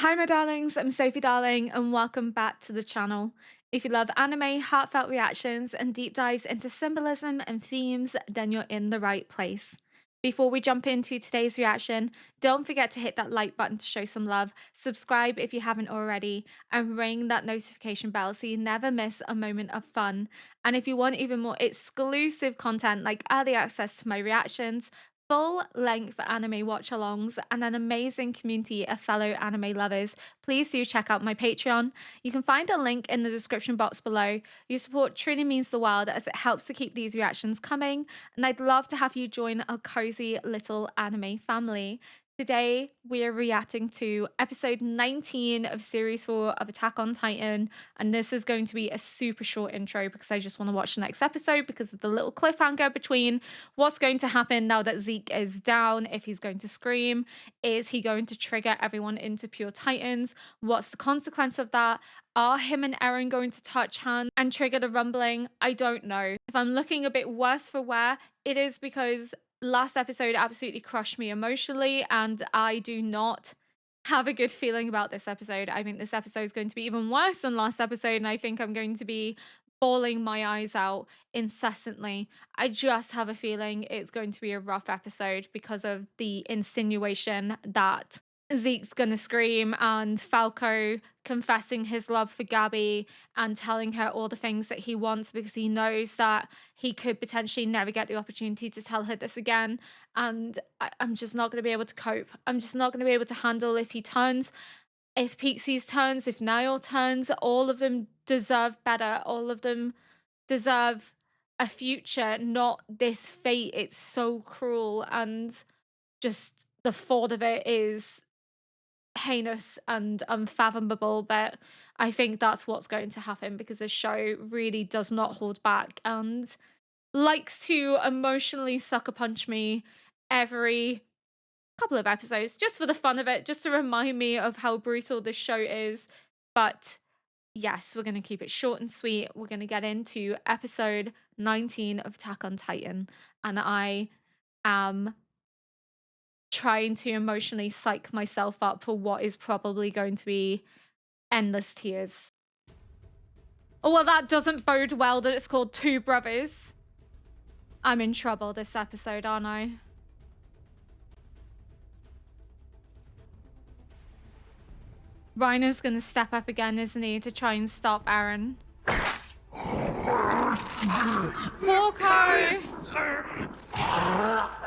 Hi, my darlings. I'm Sophie Darling, and welcome back to the channel. If you love anime, heartfelt reactions, and deep dives into symbolism and themes, then you're in the right place. Before we jump into today's reaction, don't forget to hit that like button to show some love, subscribe if you haven't already, and ring that notification bell so you never miss a moment of fun. And if you want even more exclusive content like early access to my reactions, full length anime watch alongs, and an amazing community of fellow anime lovers, please do check out my Patreon. You can find a link in the description box below. Your support truly means the world as it helps to keep these reactions coming, and I'd love to have you join our cozy little anime family. Today, we are reacting to episode 19 of series 4 of Attack on Titan, and this is going to be a super short intro because I just want to watch the next episode because of the little cliffhanger between what's going to happen now that Zeke is down, if he's going to scream, is he going to trigger everyone into pure Titans, what's the consequence of that, are him and Eren going to touch hands and trigger the rumbling? I don't know. If I'm looking a bit worse for wear, it is because last episode absolutely crushed me emotionally, and I do not have a good feeling about this episode. I think this episode is going to be even worse than last episode, and I think I'm going to be bawling my eyes out incessantly. I just have a feeling it's going to be a rough episode because of the insinuation that Zeke's gonna scream and Falco confessing his love for Gabby and telling her all the things that he wants because he knows that he could potentially never get the opportunity to tell her this again. And I'm just not going to be able to cope. I'm just not going to be able to handle if he turns, if Pixies turns, if Niall turns. All of them deserve better. All of them deserve a future, not this fate. It's so cruel, and just the thought of it is heinous and unfathomable, but I think that's what's going to happen because the show really does not hold back and likes to emotionally sucker punch me every couple of episodes just for the fun of it, just to remind me of how brutal this show is. But yes, we're going to keep it short and sweet. We're going to get into episode 19 of Attack on Titan, and I am trying to emotionally psych myself up for what is probably going to be endless tears. Oh, well, that doesn't bode well that it's called Two Brothers. I'm in trouble this episode, aren't I? Reiner's gonna step up again, isn't he, to try and stop Eren. Hawkeye! Oh!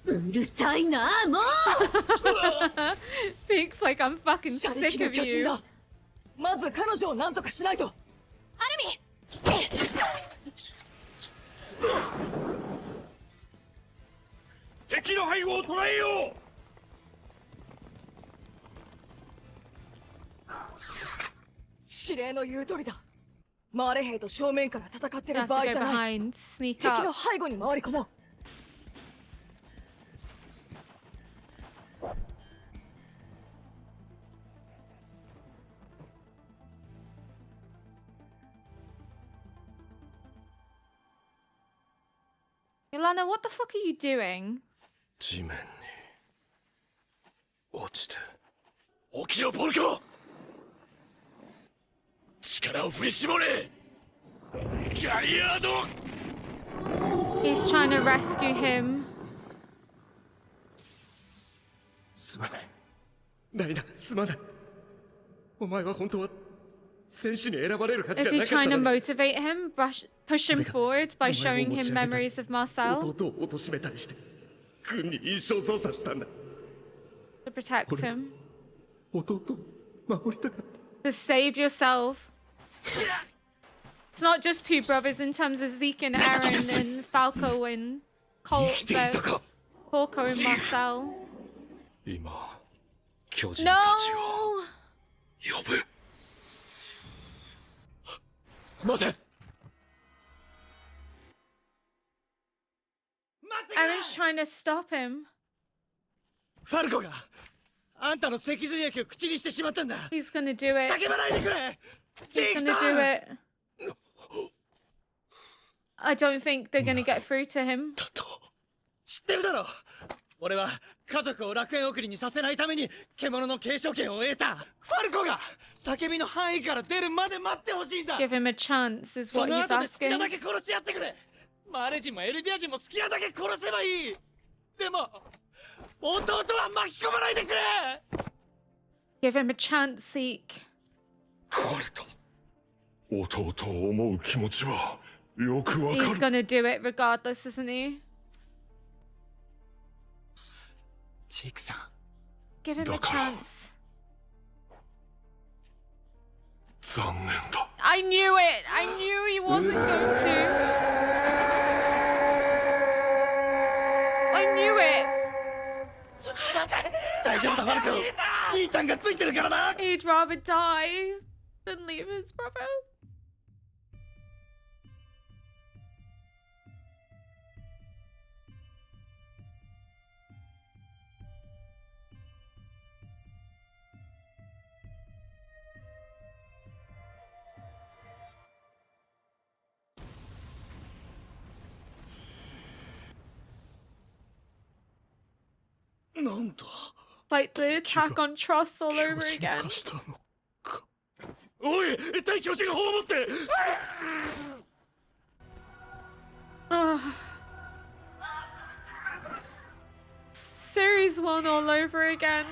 うるさいなもう Pink's like, I'm fucking 射 sick 撃の of 巨人 you. だまず彼女を何とかしないとアルミ敵の背後を捉えよう指令の言う通りだマーレ兵と正面から戦ってる Have 場 to 合 go じゃない behind, sneak 敵の up. 背後に回り込もう Ilana, what the fuck are you doing? 地面に落ちて起きろポルコ力を振り絞れガリアード He's trying to rescue him. すまないライナすまないお前は本当は戦士に選ばれるはず Is じゃ he なかった trying to のに motivate him, push him forward by showing him memories of Marcel 弟を貶めたりして軍に印象操作したんだ to protect him? 弟を守りたかった To save yourself. It's not just two brothers in terms of Zeke and Eren and Falco and Colt, 生きていた but か Hawko and Marcel. 今巨人 No! たちを呼ぶ待て Eren's trying to stop him. ファルコがあんたの脊髄液を口にしてしまったんだ。 He's gonna do it. 叫ばないでくれ。ジ He's ーク gonna さ do ん。 it. I don't think they're gonna get through to him. だと知ってるだろ。俺は家族を楽園送りにさせないために獣の継承権を得た。ファルコが叫びの範囲から出るまで待ってほしいんだ。 Give him a chance, is そ what の he's 後で好きな asking. だけ殺し合ってくれ。マーレ人もエルディア人も好きなだけ殺せばいい。でも弟は巻き込まないでくれ。 Give him a chance, Zeke. カルト、弟を思う気持ちはよくわか He's る。 gonna do it regardless, isn't he? ジークさん。 Give him a だから chance. 残念だ。 I knew it! I knew he wasn't going to. I knew it! 大丈夫だファルコ。兄ちゃんがついてるからな。 He'd rather die than leave his brother. What? なんだ。 Like the attack on trust all 巨 over 人 again. 化したのか。おい、対巨人砲を持って。 Ugh. Series 1 all over again.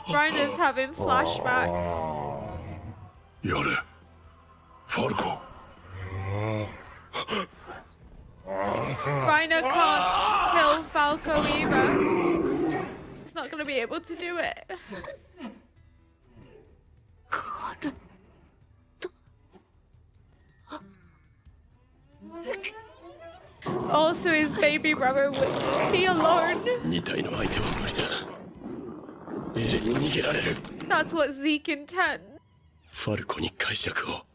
Reiner's having flashbacks. やれ、ファルコ。 Reiner can't kill Falco either. He's not gonna be able to do it. Also, his baby brother would be alone. 2体の相手は無理だ。エレンに逃げられる。 That's what Zeke intends. ファルコに解釈を。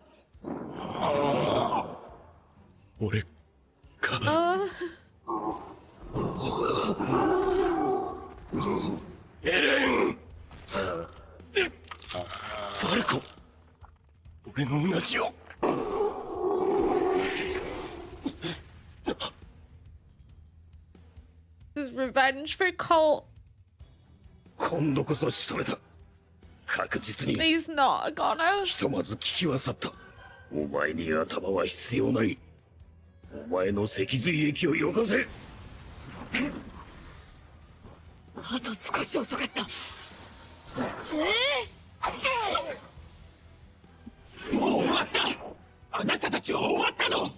俺が。 エレン。ファルコ。俺の同じよ。 This is revenge for Colt. 今度こそ仕留めた。確実に。 He's not gonna. ひとまず聞きは去った。お前に頭は必要ない。お前の脊髄液をよこせ。あと少し遅かった。もう終わった。あなたたちは終わったの。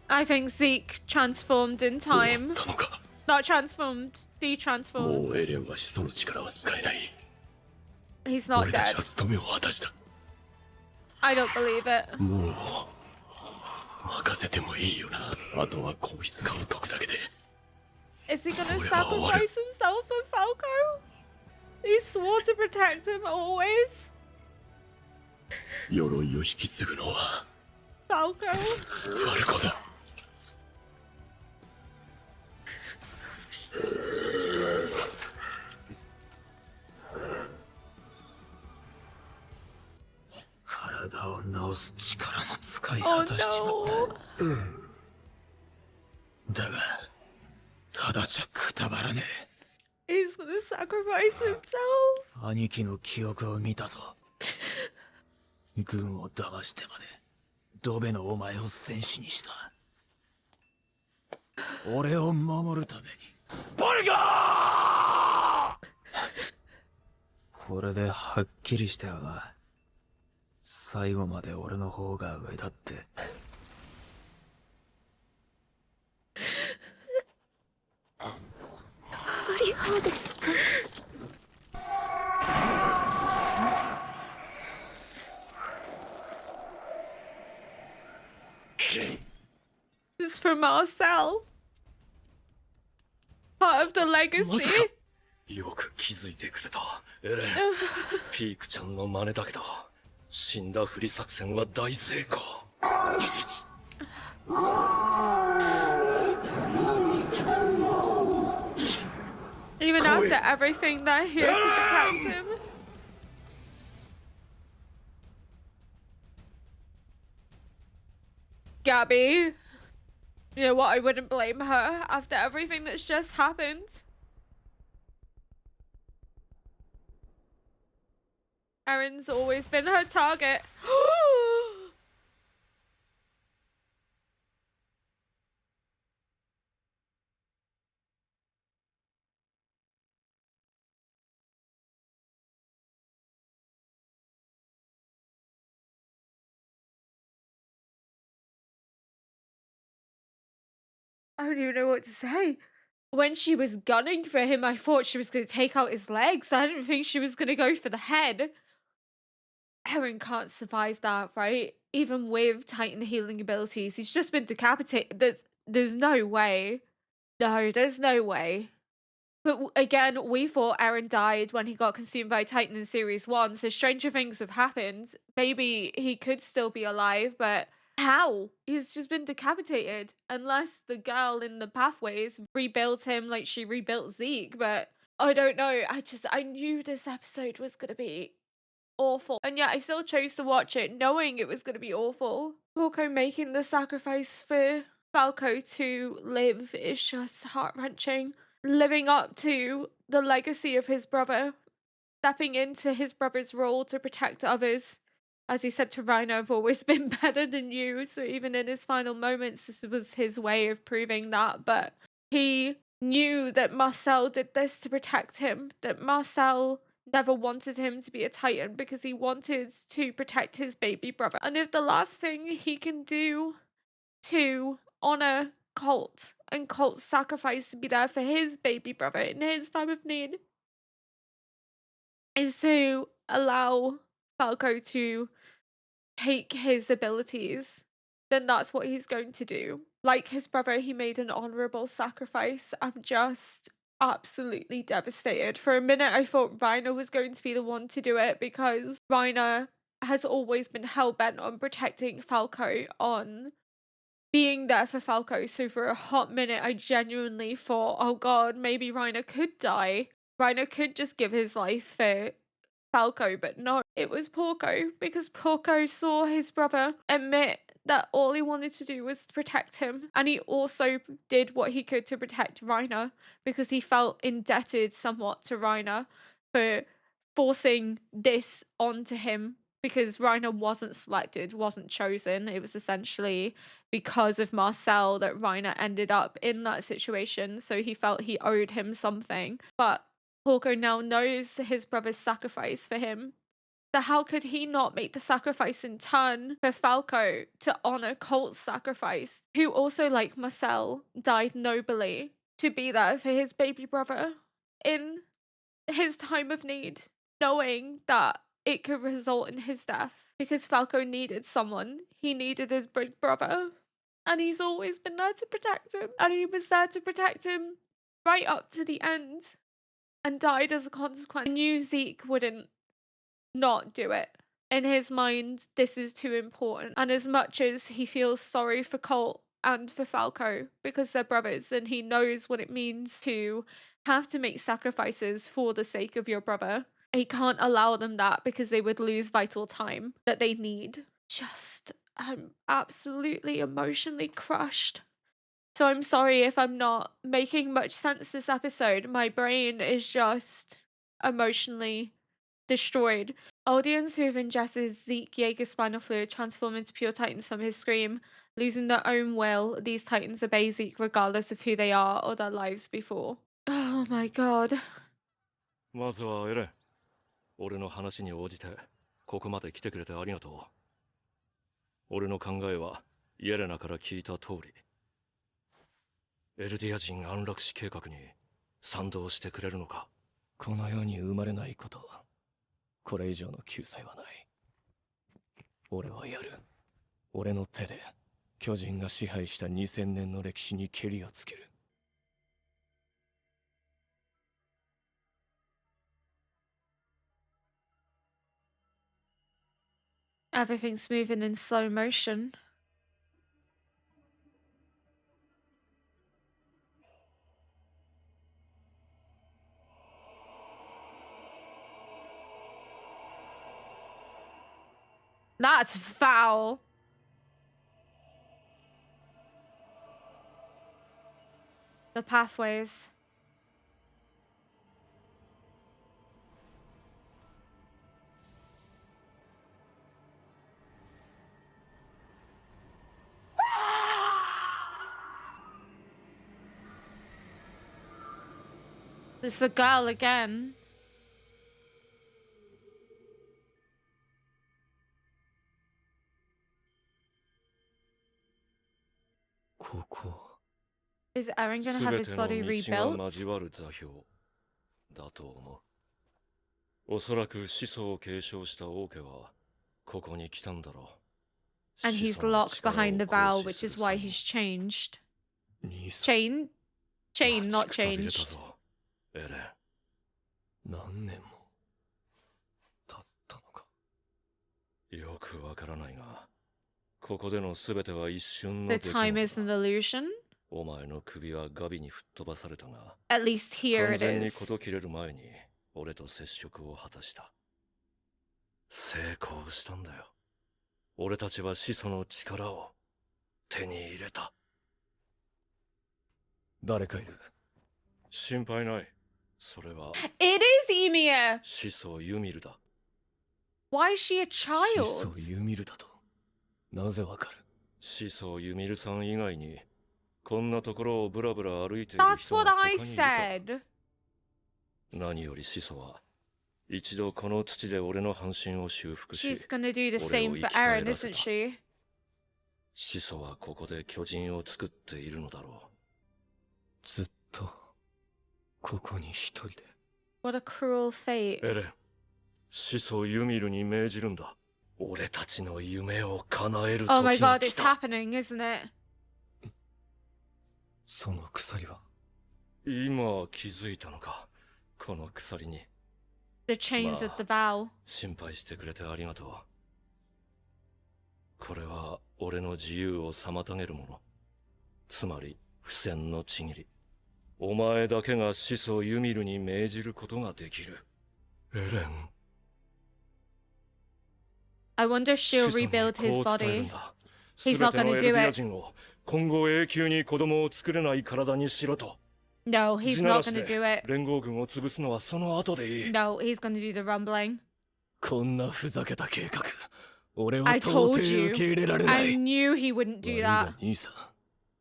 I think Zeke transformed in time. たのか。 Not transformed, も detransformed. うエレンは始祖の力は使えない。 He's not 俺たち dead. は務めを果たした。 I don't believe it. もう任せてもいいよな。あとは皇室化を解くだけで。 Is he gonna Oh, yeah, sacrifice what? himself for Falco? He swore to protect him always. 鎧を引き継ぐのは Falco. ファルコだ。体を治す力も使い Oh 果たしちまった。 no. だがただじゃくたばらね He's gonna sacrifice himself. え。兄貴の記憶を見たぞ。軍を騙してまでドベのお前を戦士にした。俺を守るために。ボルガーこれではっきりしたよな。最後まで俺の方が上だって。クリハーです。 It's for Marcel. Part of the ま legacy. さかよく気づいてくれたエレン。ピークちゃんの真似だけど死んだふり作戦は大成功。after everything they're here to protect him. Gabby. You know what? I wouldn't blame her after everything that's just happened. Erin's always been her target. I don't even know what to say. When she was gunning for him, I thought she was going to take out his legs. I didn't think she was going to go for the head. Eren can't survive that, right? Even with Titan healing abilities, he's just been decapitated. There's no way. No, there's no way. But again, we thought Eren died when he got consumed by Titan in Series 1, so stranger things have happened. Maybe he could still be alive, but how? He's just been decapitated. Unless the girl in the pathways rebuilt him like she rebuilt Zeke, but I don't know. I knew this episode was gonna be awful. And yet I still chose to watch it knowing it was gonna be awful. Porco making the sacrifice for Falco to live is just heart-wrenching. Living up to the legacy of his brother, stepping into his brother's role to protect others. As he said to Reiner, I've always been better than you. So even in his final moments, this was his way of proving that. But he knew that Marcel did this to protect him, that Marcel never wanted him to be a Titan because he wanted to protect his baby brother. And if the last thing he can do to honor Colt and Colt's sacrifice to be there for his baby brother in his time of need is to allow Falco to take his abilities, then that's what he's going to do. Like his brother, he made an honorable sacrifice. I'm just absolutely devastated. For a minute, I thought Reiner was going to be the one to do it because Reiner has always been hell-bent on protecting Falco, on being there for Falco. So for a hot minute, I genuinely thought, oh god, maybe Reiner could die. Reiner could just give his life for Falco, but no, it was Porco, because Porco saw his brother admit that all he wanted to do was protect him, and he also did what he could to protect Reiner, because he felt indebted somewhat to Reiner for forcing this onto him, because Reiner wasn't selected, wasn't chosen. It was essentially because of Marcel that Reiner ended up in that situation, so he felt he owed him something. But Porco now knows his brother's sacrifice for him. So how could he not make the sacrifice in turn for Falco to honor Colt's sacrifice, who also, like Marcel, died nobly to be there for his baby brother in his time of need, knowing that it could result in his death, because Falco needed someone. He needed his big brother, and he's always been there to protect him, and he was there to protect him right up to the end, and died as a consequence. I knew Zeke wouldn't not do it. In his mind, this is too important. And as much as he feels sorry for Colt and for Falco, because they're brothers, and he knows what it means to have to make sacrifices for the sake of your brother, he can't allow them that, because they would lose vital time that they need. I'm absolutely emotionally crushed. So I'm sorry if I'm not making much sense this episode. My brain is just emotionally destroyed. Audience who have ingested Zeke Yeager's spinal fluid transform into pure titans from his scream. Losing their own will, these titans obey Zeke regardless of who they are or their lives before. Oh my god. まずはエレン、俺の話に応じてここまで来てくれてありがとう。俺の考えはイエレナから聞いた通り、エルディア人安楽死計画に賛同してくれるのか。この世に生まれないこと、これ以上の救済はない。俺はやる。俺の手で巨人が支配した2000年の歴史にケリをつける。Everything's moving in slow motion. That's foul. The pathways. It's a girl again. Is Eren gonna have 全 his ての body 道が rebuilt? 交わる座標だと思う。おそらく始祖を継承した王家はここに来たんだろう。 And he's 始祖の locked 力を behind the 行 vow, 使 which す is る why 際に he's changed. 兄さん Chain, not 待ちくたびれた changed. ぞエレン。何年も経ったのか。よくわからないが、ここでのすべては一瞬の The 出来 time is 事 an だ。 illusion. お前の首はガビに吹っ飛ばされたが、 At least here 完 it 全に is. 事切れる前に俺と接触を果たした。成功したんだよ。俺たちは始祖の力を手に入れた。誰かいる。心配ない。それは It is Ymir. 始祖ユミルだ。 Why is she a 始 child? 祖ユミルだと。なぜわかる。始祖ユミルさん以外にこんなところをブラブラ歩いている That's 人は what 他 I にいるか。 said. 何より始祖は一度この土で俺の半身を修復し、 She's gonna do the same for 俺を Eren, 生き返らせ isn't た。 she? 始祖はここで巨人を作っているのだろずっとここに一人で。 What a cruel う。 fate. エレン、始祖ユミルに命じるんだ。俺たちの夢を叶える Oh my 時が god, 来 it's た。 happening, isn't it? その鎖は。今気づいたのか、この鎖に。 The chains of the vow. 心配してくれてありがとう。これは俺の自由を妨げるもの。つまり、不戦のちぎり。お前だけが始祖ユミルに命じることができる。エレン。 I wonder if 始 she'll 祖に rebuild his こう伝えるん body. だ。 He's 全 not ての gonna エル do ディア it. 人を今後永久に子供を作れない体にしろと。 No, he's 地なら not し gonna で do it. 連合軍を潰すのはその後でいい。 No, he's gonna do the rumbling. こんなふざけた計画。俺は I 到 told 底 you. 受け入れられな I い。 knew he wouldn't 悪 do いが that. 兄さん。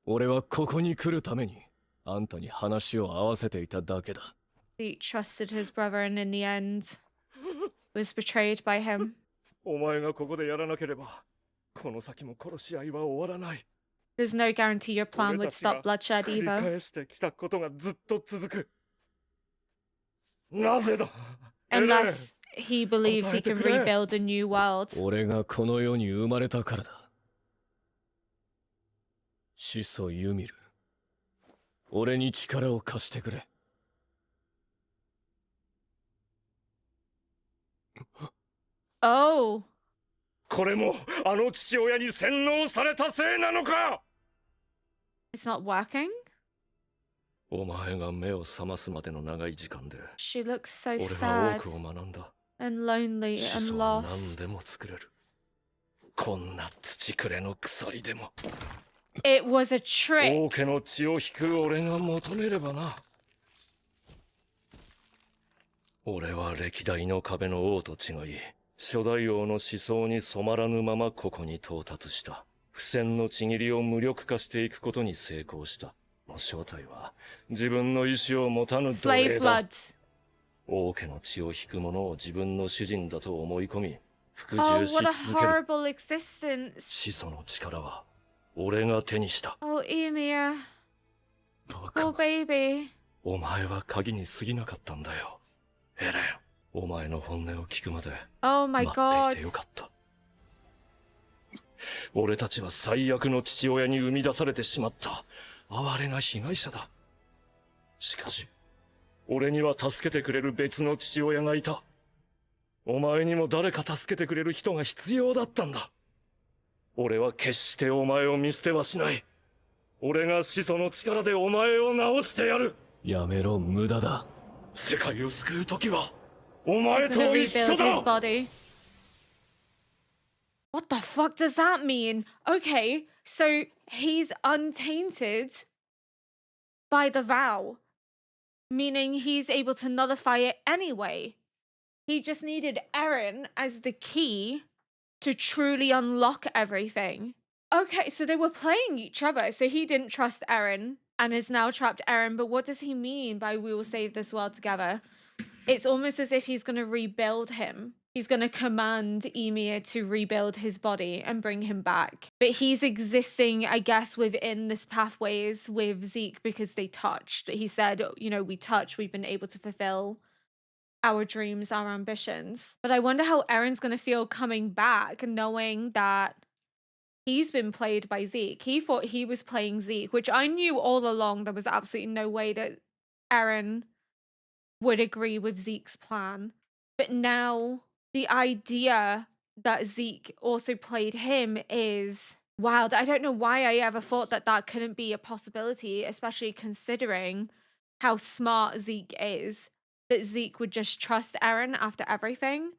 俺はここに来るためにあんたに話を合わせていただけだ。 He trusted his brother and in the end was betrayed by him. お前がここでやらなければ、この先も殺し合いは終わらない。 There's no guarantee your plan 俺 would たちが stop bloodshed 繰り either. 返してきたことがずっと続く。なぜだエレン。 Unless he believes he can rebuild a new world. 俺がこの世に生まれたからだ。始祖ユミル。俺に力を貸してくれ。Oh, これもあの父親に洗脳されたせいなのか。 it's not working? お前が目を覚ますまでの長い時間で She looks so 俺は sad 多くを学んだ。 and lonely 始 and 祖は何 lost. でも作れる。こんな土くれの鎖でも It was a trick. 王家の血を引く俺が求めればな。俺は歴代の壁の王と違い、初代王の思想に染まらぬままここに到達した。不戦のちぎりを無力化していくことに成功した。正体は自分の意志を持たぬ奴 Slave 隷だ。 blood. 王家の血を引く者を自分の主人だと思い込み、服 Oh, 従し what a 続ける。 horrible existence. 始祖の力は俺が手にした。 Oh, Ymir. バカ Poor baby. お前は鍵に過ぎなかったんだよ。エレン、お前の本音を聞くまで Oh my 待ってい god. てよかった。俺たちは最悪の父親に生み出されてしまった哀れな被害者だ。しかし、俺には助けてくれる別の父親がいた。お前にも誰か助けてくれる人が必要だったんだ。俺は決してお前を見捨てはしない。俺が始祖の力でお前を治してやる。やめろ、無駄だ。世界を救う時はお前 He's gonna と一緒 rebuild his だ。 body. What the fuck does that mean? Okay, so he's untainted by the vow, meaning he's able to nullify it anyway. He just needed Eren as the key to truly unlock everything. Okay, so they were playing each other. So he didn't trust Eren and has now trapped Eren. But what does he mean by we will save this world together? It's almost as if he's going to rebuild him. He's going to command Ymir to rebuild his body and bring him back. But he's existing, I guess, within this pathways with Zeke because they touched. He said, you know, we touched, we've been able to fulfill our dreams, our ambitions. But I wonder how Eren's going to feel coming back knowing that he's been played by Zeke. He thought he was playing Zeke, which I knew all along there was absolutely no way that Eren would agree with Zeke's plan. But now the idea that Zeke also played him is wild. I don't know why I ever thought that that couldn't be a possibility, especially considering how smart Zeke is, that Zeke would just trust Eren after everything.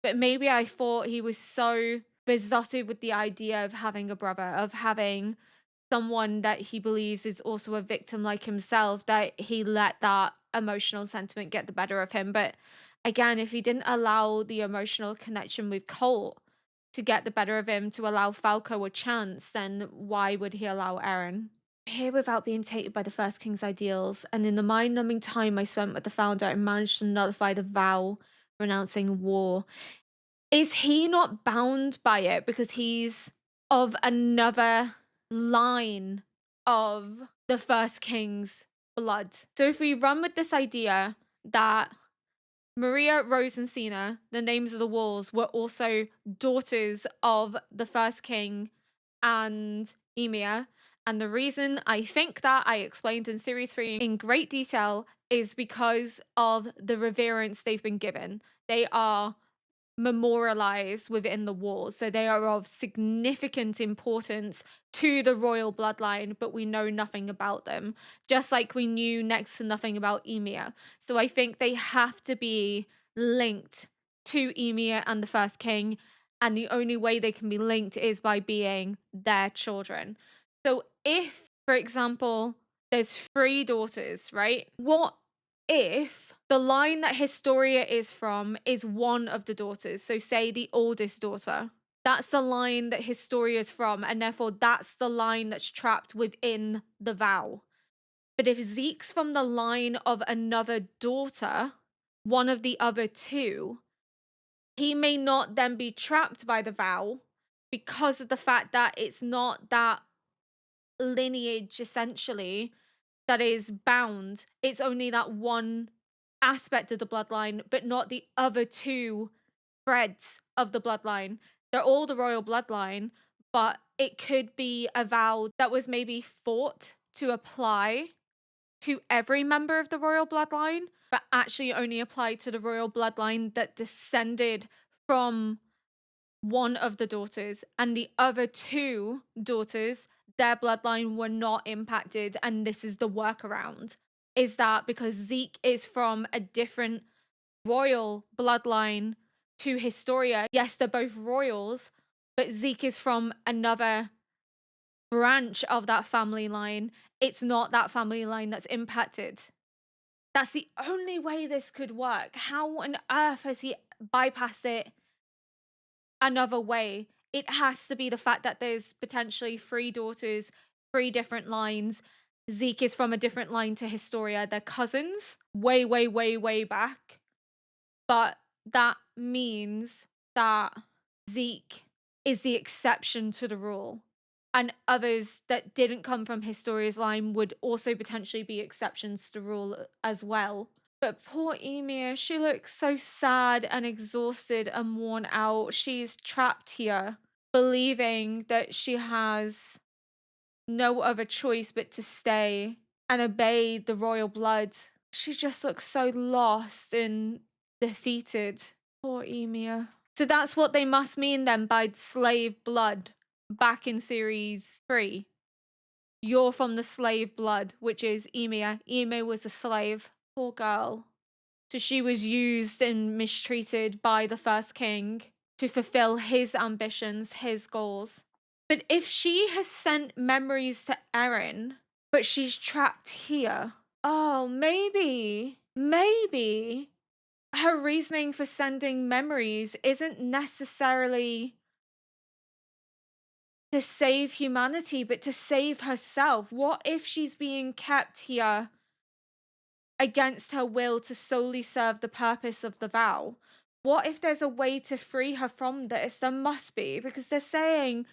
But maybe I thought he was so besotted with the idea of having a brother, of having someone that he believes is also a victim like himself, that he let that emotional sentiment get the better of him. But again, if he didn't allow the emotional connection with Colt to get the better of him, to allow Falco a chance, then why would he allow Eren? Here without being tainted by the First King's ideals, and in the mind-numbing time I spent with the founder, I managed to nullify the vow renouncing war. Is he not bound by it because he's of another line of the First King's blood? So if we run with this idea that Maria, Rose, and Cena, the names of the walls, were also daughters of the First King and Ymir. And the reason I think that I explained in series 3 in great detail is because of the reverence they've been given. They are memorialized within the walls. So they are of significant importance to the royal bloodline, but we know nothing about them, just like we knew next to nothing about Ymir. So I think they have to be linked to Ymir and the First King, and the only way they can be linked is by being their children. So if, for example, there's 3 daughters, right? What if the line that Historia is from is one of the daughters? So say the oldest daughter. That's the line that Historia is from, and therefore that's the line that's trapped within the vow. But if Zeke's from the line of another daughter, one of the other 2, he may not then be trapped by the vow because of the fact that it's not that lineage essentially that is bound. It's only that one aspect of the bloodline, but not the other 2 threads of the bloodline. They're all the royal bloodline, but it could be a vow that was maybe thought to apply to every member of the royal bloodline, but actually only applied to the royal bloodline that descended from one of the daughters, and the other 2 daughters, their bloodline were not impacted, and this is the workaround. Is that because Zeke is from a different royal bloodline to Historia? Yes, they're both royals, but Zeke is from another branch of that family line. It's not that family line that's impacted. That's the only way this could work. How on earth has he bypassed it another way? It has to be the fact that there's potentially 3 daughters, 3 different lines. Zeke is from a different line to Historia. They're cousins, way, way, way, way back. But that means that Zeke is the exception to the rule. And others that didn't come from Historia's line would also potentially be exceptions to the rule as well. But poor Ymir, she looks so sad and exhausted and worn out. She's trapped here, believing that she has no other choice but to stay and obey the royal blood. She just looks so lost and defeated. Poor Ymir. So that's what they must mean then by slave blood back in series 3. You're from the slave blood, which is Ymir. Ymir was a slave. Poor girl. So she was used and mistreated by the First King to fulfill his ambitions, his goals. But if she has sent memories to Eren, but she's trapped here, oh, maybe her reasoning for sending memories isn't necessarily to save humanity, but to save herself. What if she's being kept here against her will to solely serve the purpose of the vow? What if there's a way to free her from this? There must be, because they're saying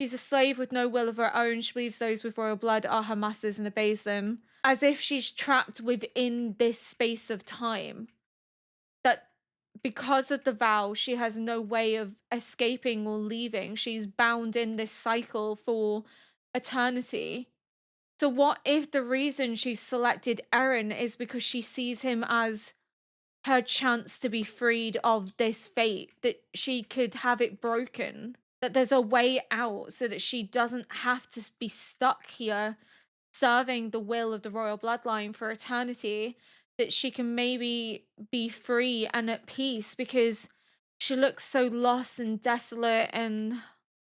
she's a slave with no will of her own. She believes those with royal blood are her masters and obeys them. As if she's trapped within this space of time. That because of the vow, she has no way of escaping or leaving. She's bound in this cycle for eternity. So what if the reason she selected Eren is because she sees him as her chance to be freed of this fate, that she could have it broken, that there's a way out so that she doesn't have to be stuck here serving the will of the royal bloodline for eternity, that she can maybe be free and at peace, because she looks so lost and desolate and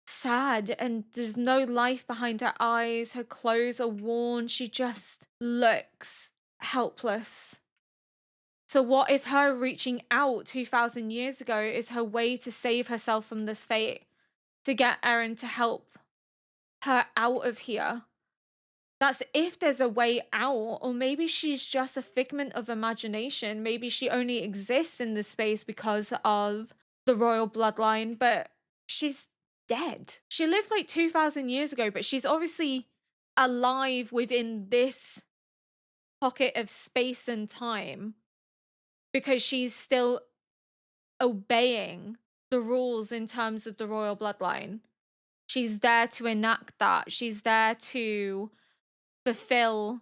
sad, and there's no life behind her eyes. Her clothes are worn. She just looks helpless. So what if her reaching out 2000 years ago is her way to save herself from this fate, to get Eren to help her out of here? That's if there's a way out, or maybe she's just a figment of imagination. Maybe she only exists in this space because of the royal bloodline, but she's dead. She lived like 2000 years ago, but she's obviously alive within this pocket of space and time because she's still obeying the rules in terms of the royal bloodline. She's there to enact that. She's there to fulfill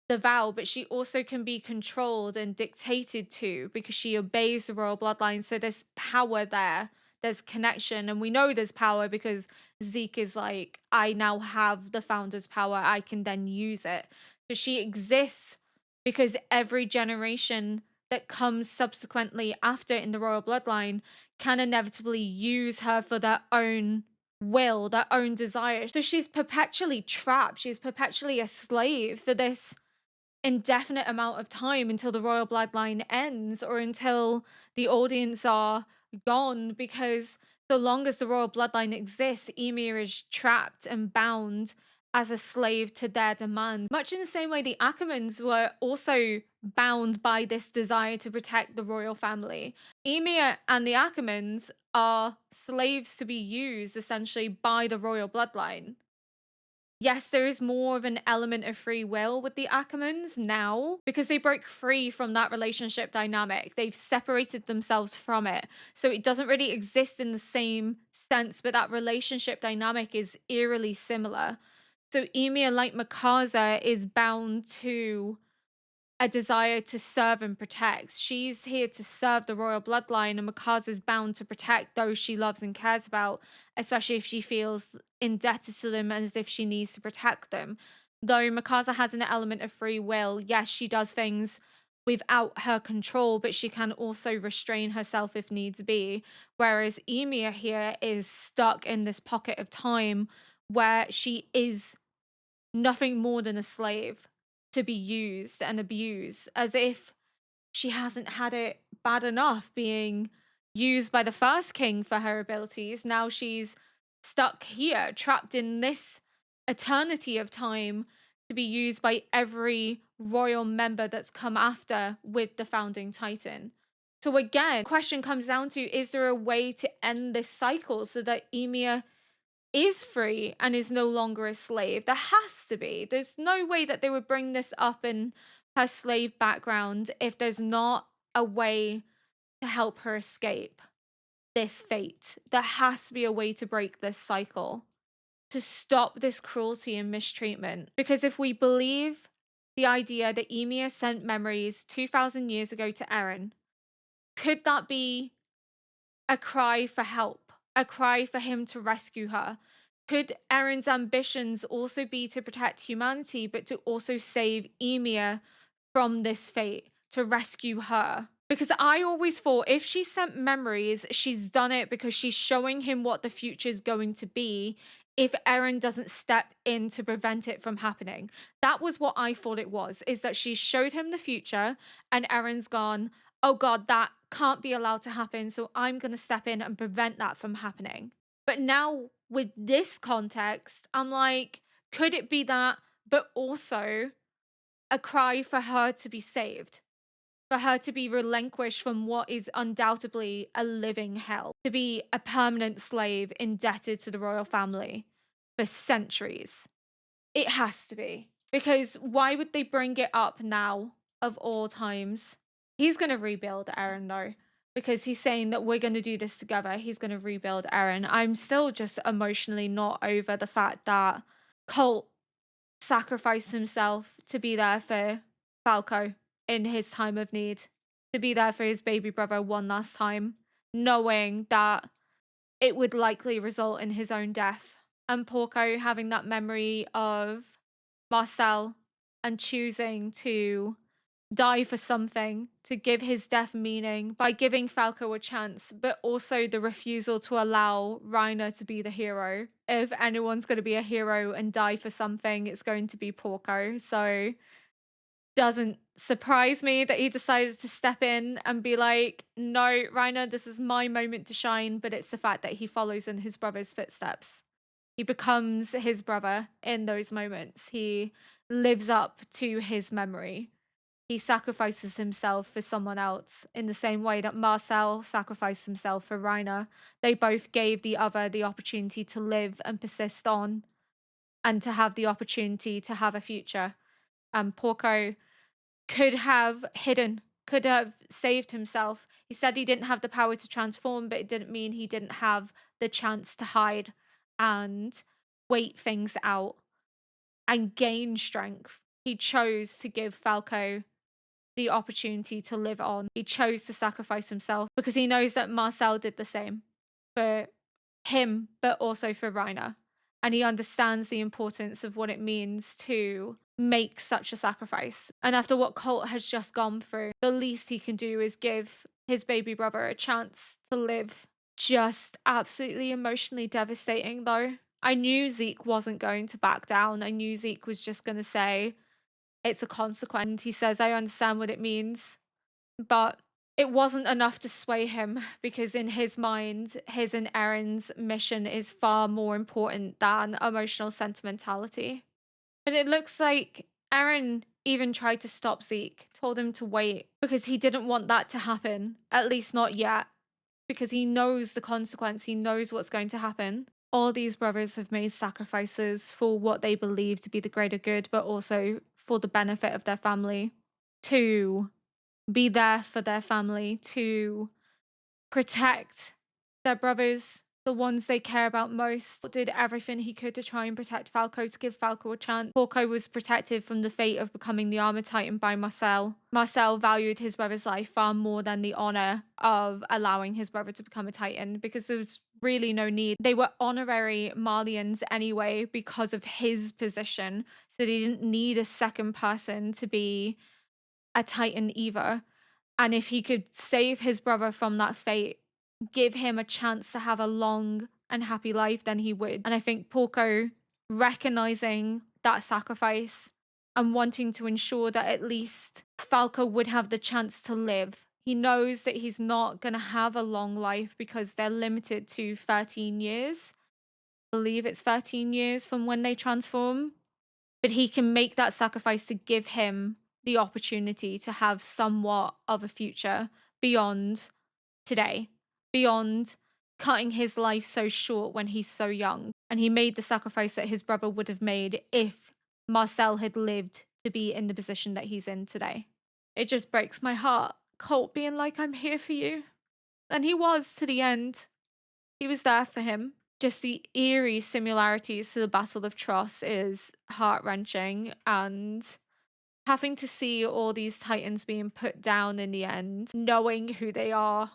the vow, but she also can be controlled and dictated to because she obeys the royal bloodline. So there's power there. There's connection. And we know there's power because Zeke is like, I now have the founder's power. I can then use it. So she exists because every generation that comes subsequently after in the royal bloodline can inevitably use her for their own will, their own desire. So she's perpetually trapped. She's perpetually a slave for this indefinite amount of time until the royal bloodline ends, or until the audience are gone, because so long as the royal bloodline exists, Ymir is trapped and bound as a slave to their demands. Much in the same way the Ackermans were also bound by this desire to protect the royal family. Ymir and the Ackermans are slaves to be used essentially by the royal bloodline. Yes, there is more of an element of free will with the Ackermans now because they broke free from that relationship dynamic. They've separated themselves from it. So it doesn't really exist in the same sense, but that relationship dynamic is eerily similar. So Ymir, like Mikasa, is bound to a desire to serve and protect. She's here to serve the royal bloodline, and Mikasa's bound to protect those she loves and cares about, especially if she feels indebted to them and as if she needs to protect them. Though Mikasa has an element of free will, yes, she does things without her control, but she can also restrain herself if needs be. Whereas Ymir here is stuck in this pocket of time where she is nothing more than a slave to be used and abused, as if she hasn't had it bad enough being used by the first king for her abilities. Now she's stuck here, trapped in this eternity of time to be used by every royal member that's come after with the founding titan. So again, question comes down to, is there a way to end this cycle so that Ymir is free and is no longer a slave? There has to be. There's no way that they would bring this up in her slave background if there's not a way to help her escape this fate. There has to be a way to break this cycle, to stop this cruelty and mistreatment. Because if we believe the idea that Ymir sent memories 2000 years ago to Eren, could that be a cry for help, a cry for him to rescue her? Could Eren's ambitions also be to protect humanity, but to also save Ymir from this fate, to rescue her? Because I always thought if she sent memories, she's done it because she's showing him what the future is going to be if Eren doesn't step in to prevent it from happening. That was what I thought it was, is that she showed him the future and Eren's gone, oh God, that can't be allowed to happen. So I'm going to step in and prevent that from happening. But now with this context, I'm like, could it be that, but also a cry for her to be saved? For her to be relinquished from what is undoubtedly a living hell, to be a permanent slave indebted to the royal family for centuries. It has to be. Because why would they bring it up now, of all times? He's going to rebuild Eren, though, because he's saying that we're going to do this together. He's going to rebuild Eren. I'm still just emotionally not over the fact that Colt sacrificed himself to be there for Falco in his time of need, to be there for his baby brother one last time, knowing that it would likely result in his own death. And Porco having that memory of Marcel and choosing to die for something, to give his death meaning by giving Falco a chance, but also the refusal to allow Reiner to be the hero. If anyone's going to be a hero and die for something, it's going to be Porco. So doesn't surprise me that he decided to step in and be like, no, Reiner, this is my moment to shine. But it's the fact that he follows in his brother's footsteps. He becomes his brother in those moments. He lives up to his memory. He sacrifices himself for someone else in the same way that Marcel sacrificed himself for Reiner. They both gave the other the opportunity to live and persist on and to have the opportunity to have a future. Porco could have hidden, could have saved himself. He said he didn't have the power to transform, but it didn't mean he didn't have the chance to hide and wait things out and gain strength. He chose to give Falco the opportunity to live on. He chose to sacrifice himself because he knows that Marcel did the same for him, but also for Reiner. And he understands the importance of what it means to make such a sacrifice. And after what Colt has just gone through, the least he can do is give his baby brother a chance to live. Just absolutely emotionally devastating, though. I knew Zeke wasn't going to back down. I knew Zeke was just going to say, it's a consequence. He says, I understand what it means. But it wasn't enough to sway him because in his mind, his and Eren's mission is far more important than emotional sentimentality. But it looks like Eren even tried to stop Zeke, told him to wait because he didn't want that to happen, at least not yet, because he knows the consequence, he knows what's going to happen. All these brothers have made sacrifices for what they believe to be the greater good, but also for the benefit of their family, to be there for their family, to protect their brothers, the ones they care about most. Did everything he could to try and protect Falco, to give Falco a chance. Falco was protected from the fate of becoming the Armor Titan by Marcel. Marcel valued his brother's life far more than the honor of allowing his brother to become a Titan because there was really no need. They were honorary Malians anyway because of his position, so they didn't need a second person to be a Titan either. And if he could save his brother from that fate, give him a chance to have a long and happy life, then he would. And I think Porco recognizing that sacrifice and wanting to ensure that at least Falco would have the chance to live. He knows that he's not going to have a long life because they're limited to 13 years. I believe it's 13 years from when they transform. But he can make that sacrifice to give him the opportunity to have somewhat of a future beyond today, beyond cutting his life so short when he's so young. And he made the sacrifice that his brother would have made if Marcel had lived to be in the position that he's in today. It just breaks my heart. Colt being like, I'm here for you. And he was to the end. He was there for him. Just the eerie similarities to the Battle of Tross is heart-wrenching, and having to see all these titans being put down in the end, knowing who they are,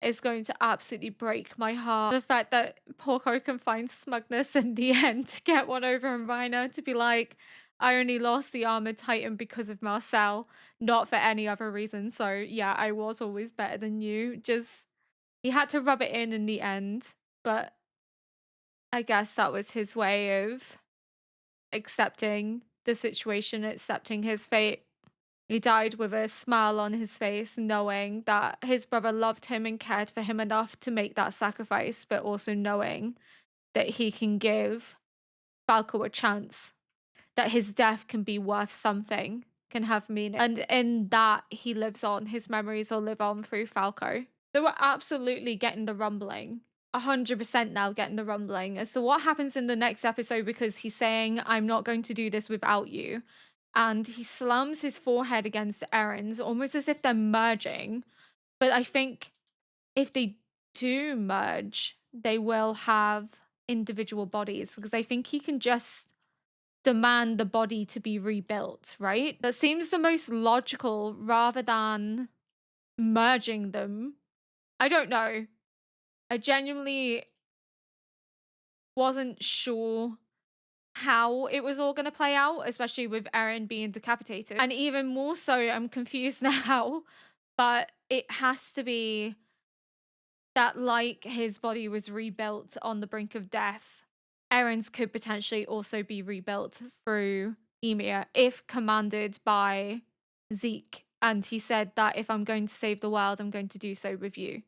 is going to absolutely break my heart. The fact that Porco can find smugness in the end to get one over on Reiner, to be like, I only lost the Armored Titan because of Marcel, not for any other reason. So yeah, I was always better than you. Just he had to rub it in the end, but I guess that was his way of accepting the situation, accepting his fate. He died with a smile on his face, knowing that his brother loved him and cared for him enough to make that sacrifice, but also knowing that he can give Falco a chance, that his death can be worth something, can have meaning. And in that, he lives on. His memories will live on through Falco. So we're absolutely getting the rumbling. 100% now getting the rumbling as to what happens in the next episode, because he's saying, I'm not going to do this without you. And he slams his forehead against Aaron's, almost as if they're merging. But I think if they do merge, they will have individual bodies, because I think he can just demand the body to be rebuilt, right? That seems the most logical rather than merging them. I don't know. I genuinely wasn't sure how it was all going to play out, especially with Eren being decapitated. And even more so, I'm confused now, but it has to be that, like his body was rebuilt on the brink of death, Eren's could potentially also be rebuilt through Ymir if commanded by Zeke. And he said that if I'm going to save the world, I'm going to do so with you.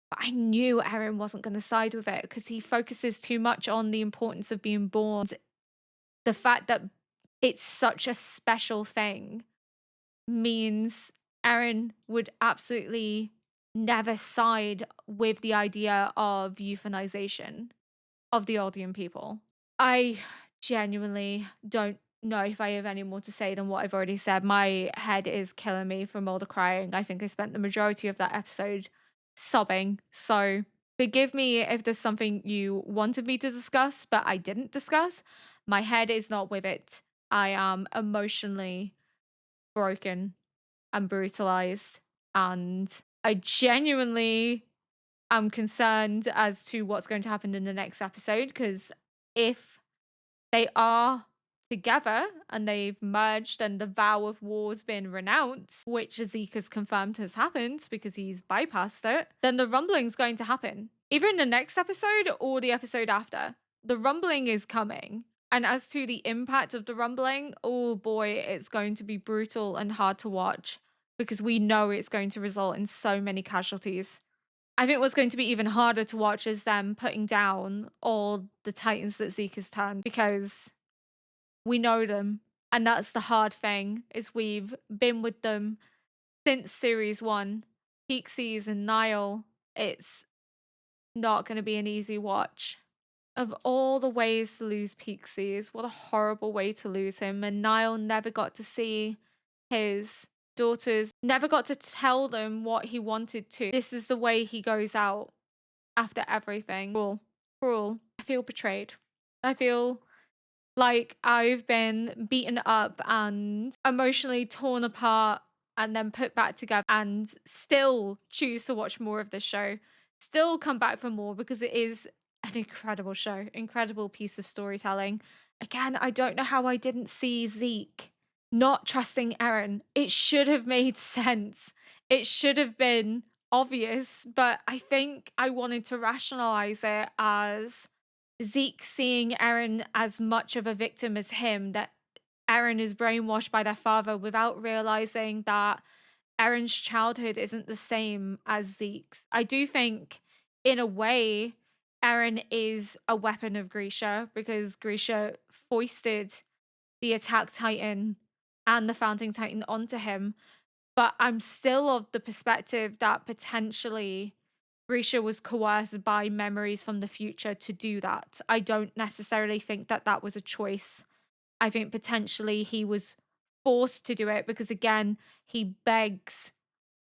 But I knew Eren wasn't going to side with it, because he focuses too much on the importance of being born. The fact that it's such a special thing means Eren would absolutely never side with the idea of euthanization of the Eldian people. I genuinely don't know if I have any more to say than what I've already said. My head is killing me from all the crying. I think I spent the majority of that episode sobbing. So forgive me if there's something you wanted me to discuss, but I didn't discuss. My head is not with it. I am emotionally broken and brutalized, and I genuinely am concerned as to what's going to happen in the next episode, because if they are together and they've merged and the vow of war's been renounced, which Zeke has confirmed has happened because he's bypassed it, then the rumbling's going to happen. Either in the next episode or the episode after. The rumbling is coming. And as to the impact of the rumbling, oh boy, it's going to be brutal and hard to watch, because we know it's going to result in so many casualties. I think what's going to be even harder to watch is them putting down all the Titans that Zeke has turned, because we know them. And that's the hard thing, is we've been with them since series 1. Pixies and Nile. It's not going to be an easy watch. Of all the ways to lose Pixies, what a horrible way to lose him. And Niall never got to see his daughters, never got to tell them what he wanted to. This is the way he goes out after everything. Cruel. Cruel. I feel betrayed. I feel like I've been beaten up and emotionally torn apart and then put back together, and still choose to watch more of this show. Still come back for more, because it is an incredible show, incredible piece of storytelling. Again, I don't know how I didn't see Zeke not trusting Eren. It should have made sense. It should have been obvious, but I think I wanted to rationalize it as Zeke seeing Eren as much of a victim as him, that Eren is brainwashed by their father without realizing that Eren's childhood isn't the same as Zeke's. I do think, in a way, Eren is a weapon of Grisha, because Grisha foisted the Attack Titan and the Founding Titan onto him. But I'm still of the perspective that potentially Grisha was coerced by memories from the future to do that. I don't necessarily think that that was a choice. I think potentially he was forced to do it, because, again, he begs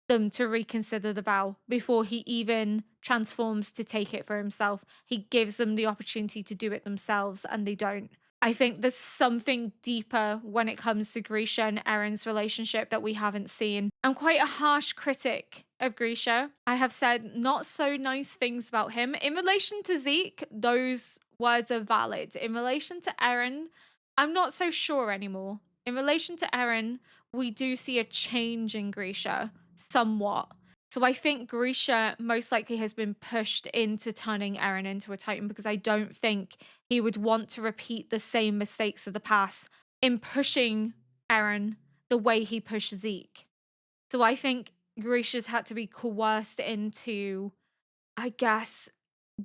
them to reconsider the vow before he even transforms to take it for himself. He gives them the opportunity to do it themselves, and they don't. I think there's something deeper when it comes to Grisha and Eren's relationship that we haven't seen. I'm quite a harsh critic of Grisha. I have said not so nice things about him. In relation to Zeke, those words are valid. In relation to Eren, I'm not so sure anymore. In relation to Eren, we do see a change in Grisha somewhat. So I think Grisha most likely has been pushed into turning Eren into a Titan because I don't think he would want to repeat the same mistakes of the past in pushing Eren the way he pushed Zeke. So I think Grisha's had to be coerced into, I guess,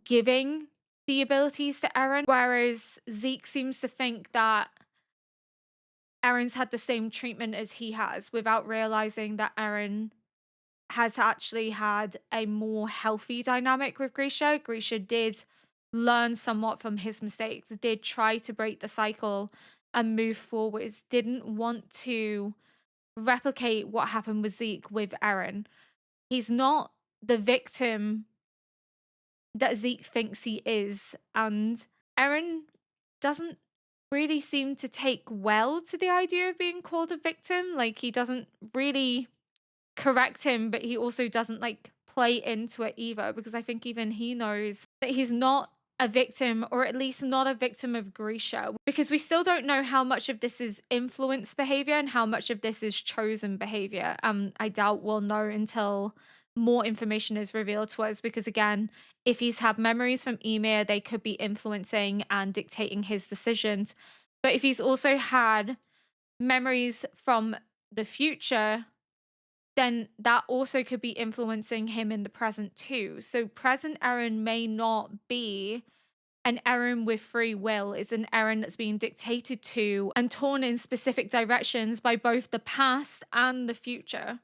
giving the abilities to Eren, whereas Zeke seems to think that Eren's had the same treatment as he has without realizing that Eren has actually had a more healthy dynamic with Grisha. Grisha did learn somewhat from his mistakes, did try to break the cycle and move forwards, didn't want to replicate what happened with Zeke with Eren. He's not the victim that Zeke thinks he is, and Eren doesn't really seem to take well to the idea of being called a victim. Like, he doesn't really correct him, but he also doesn't like play into it either, because I think even he knows that he's not a victim, or at least not a victim of Grisha, because we still don't know how much of this is influenced behavior and how much of this is chosen behavior. I doubt we'll know until more information is revealed to us, because again, if he's had memories from Ymir, they could be influencing and dictating his decisions. But if he's also had memories from the future, then that also could be influencing him in the present too. So present Eren may not be an Eren with free will, is an Eren that's being dictated to and torn in specific directions by both the past and the future.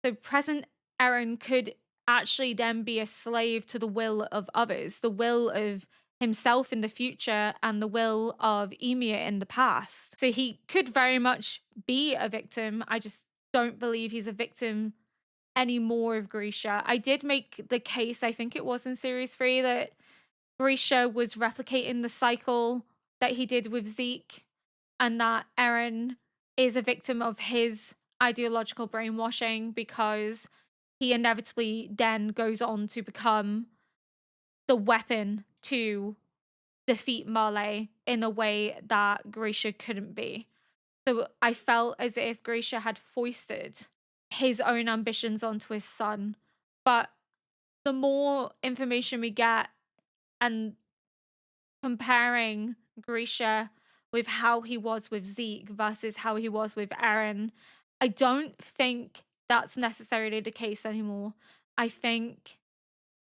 So present Eren could actually then be a slave to the will of others, the will of himself in the future and the will of Ymir in the past. So he could very much be a victim. I just don't believe he's a victim anymore of Grisha. I did make the case, I think it was in series 3, that Grisha was replicating the cycle that he did with Zeke, and that Eren is a victim of his ideological brainwashing, because he inevitably then goes on to become the weapon to defeat Marley in a way that Grisha couldn't be. So I felt as if Grisha had foisted his own ambitions onto his son. But the more information we get, and comparing Grisha with how he was with Zeke versus how he was with Eren, I don't think that's necessarily the case anymore. I think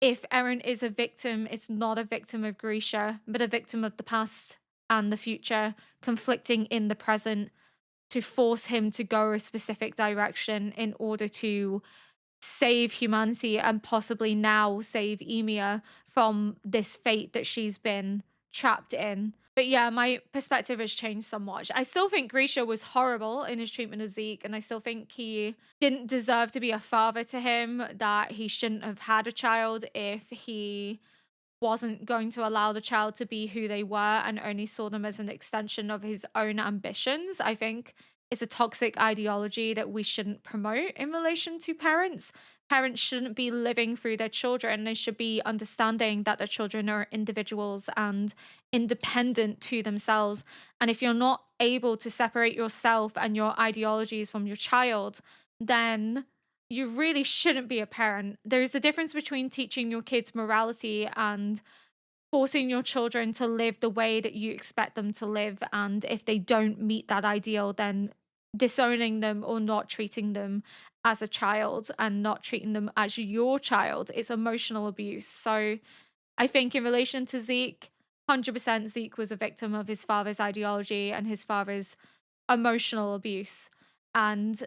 if Eren is a victim, it's not a victim of Grisha, but a victim of the past and the future conflicting in the present to force him to go a specific direction in order to save humanity and possibly now save Ymir from this fate that she's been trapped in. But yeah, my perspective has changed somewhat. I still think Grisha was horrible in his treatment of Zeke, and I still think he didn't deserve to be a father to him, that he shouldn't have had a child if he wasn't going to allow the child to be who they were and only saw them as an extension of his own ambitions. I think it's a toxic ideology that we shouldn't promote in relation to parents. Parents shouldn't be living through their children. They should be understanding that their children are individuals and independent to themselves. And if you're not able to separate yourself and your ideologies from your child, then you really shouldn't be a parent. There's a difference between teaching your kids morality and forcing your children to live the way that you expect them to live. And if they don't meet that ideal, then disowning them or not treating them as a child and not treating them as your child is emotional abuse. So I think in relation to Zeke, 100% Zeke was a victim of his father's ideology and his father's emotional abuse. And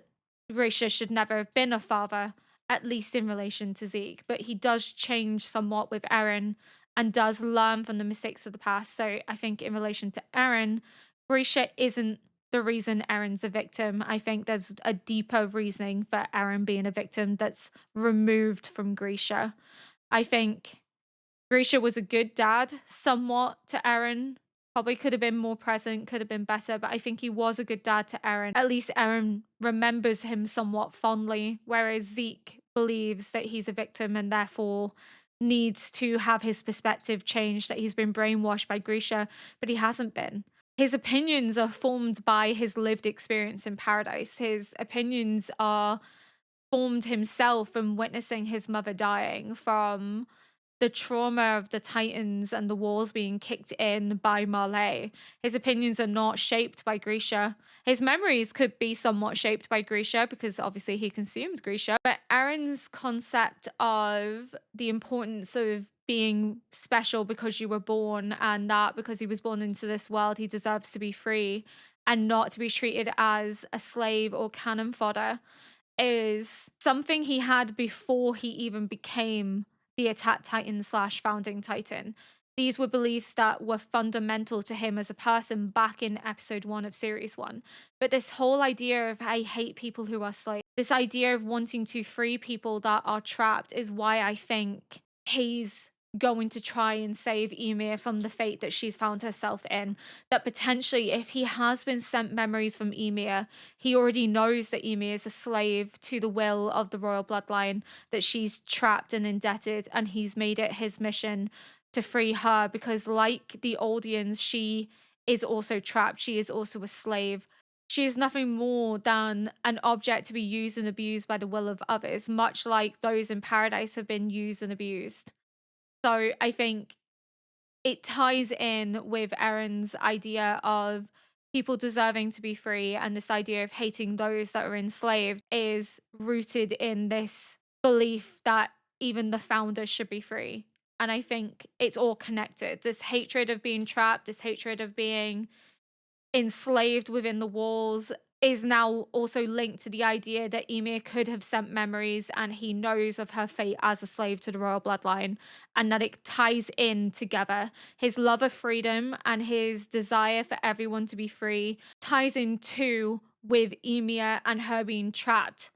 Grisha should never have been a father, at least in relation to Zeke. But he does change somewhat with Eren and does learn from the mistakes of the past. So I think in relation to Eren, Grisha isn't the reason Eren's a victim. I think there's a deeper reasoning for Eren being a victim that's removed from Grisha. I think Grisha was a good dad, somewhat, to Eren. Probably could have been more present, could have been better, but I think he was a good dad to Eren. At least Eren remembers him somewhat fondly, whereas Zeke believes that he's a victim and therefore needs to have his perspective changed, that he's been brainwashed by Grisha, but he hasn't been. his opinions are formed by his lived experience in paradise. His opinions are formed himself from witnessing his mother dying, from the trauma of the Titans and the walls being kicked in by Marley. His opinions are not shaped by Grisha. His memories could be somewhat shaped by Grisha because obviously he consumed Grisha. But Aaron's concept of the importance of being special because you were born, and that because he was born into this world, he deserves to be free and not to be treated as a slave or cannon fodder, is something he had before he even became the Attack Titan slash Founding Titan. These were beliefs that were fundamental to him as a person back in episode 1 of series 1. But this whole idea of I hate people who are slaves, this idea of wanting to free people that are trapped, is why I think he's going to try and save Ymir from the fate that she's found herself in. That potentially, if he has been sent memories from Ymir, he already knows that Ymir is a slave to the will of the royal bloodline, that she's trapped and indebted, and he's made it his mission to free her because, like the Oldians, she is also trapped. She is also a slave. She is nothing more than an object to be used and abused by the will of others, much like those in paradise have been used and abused. So I think it ties in with Erin's idea of people deserving to be free, and this idea of hating those that are enslaved is rooted in this belief that even the founders should be free. And I think it's all connected. This hatred of being trapped, this hatred of being enslaved within the walls is now also linked to the idea that Ymir could have sent memories and he knows of her fate as a slave to the royal bloodline, and that it ties in together. His love of freedom and his desire for everyone to be free ties in too with Ymir and her being trapped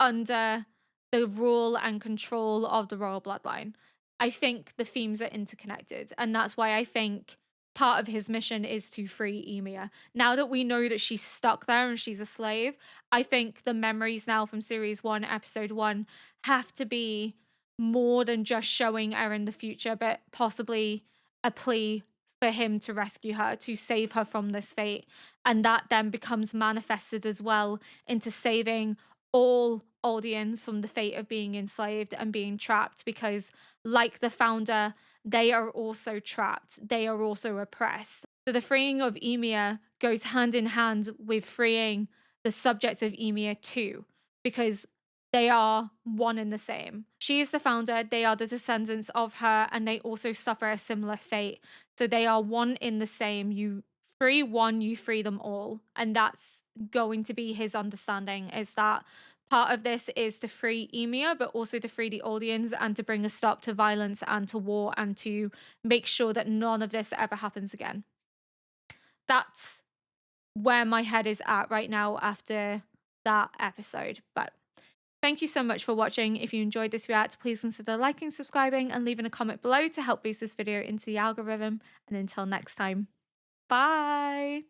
under the rule and control of the royal bloodline. I think the themes are interconnected, and that's why I think part of his mission is to free Ymir. Now that we know that she's stuck there and she's a slave, I think the memories now from series 1, episode 1, have to be more than just showing Eren the future, but possibly a plea for him to rescue her, to save her from this fate. And that then becomes manifested as well into saving all audience from the fate of being enslaved and being trapped, because like the founder, they are also trapped, they are also oppressed. So the freeing of Ymir goes hand in hand with freeing the subjects of Ymir too, because they are one and the same. She is the founder, they are the descendants of her, and they also suffer a similar fate. So they are one in the same. You free one, you free them all. And that's going to be his understanding, is that part of this is to free Ymir, but also to free the audience and to bring a stop to violence and to war and to make sure that none of this ever happens again. That's where my head is at right now after that episode. But thank you so much for watching. If you enjoyed this react, please consider liking, subscribing, and leaving a comment below to help boost this video into the algorithm. And until next time, bye!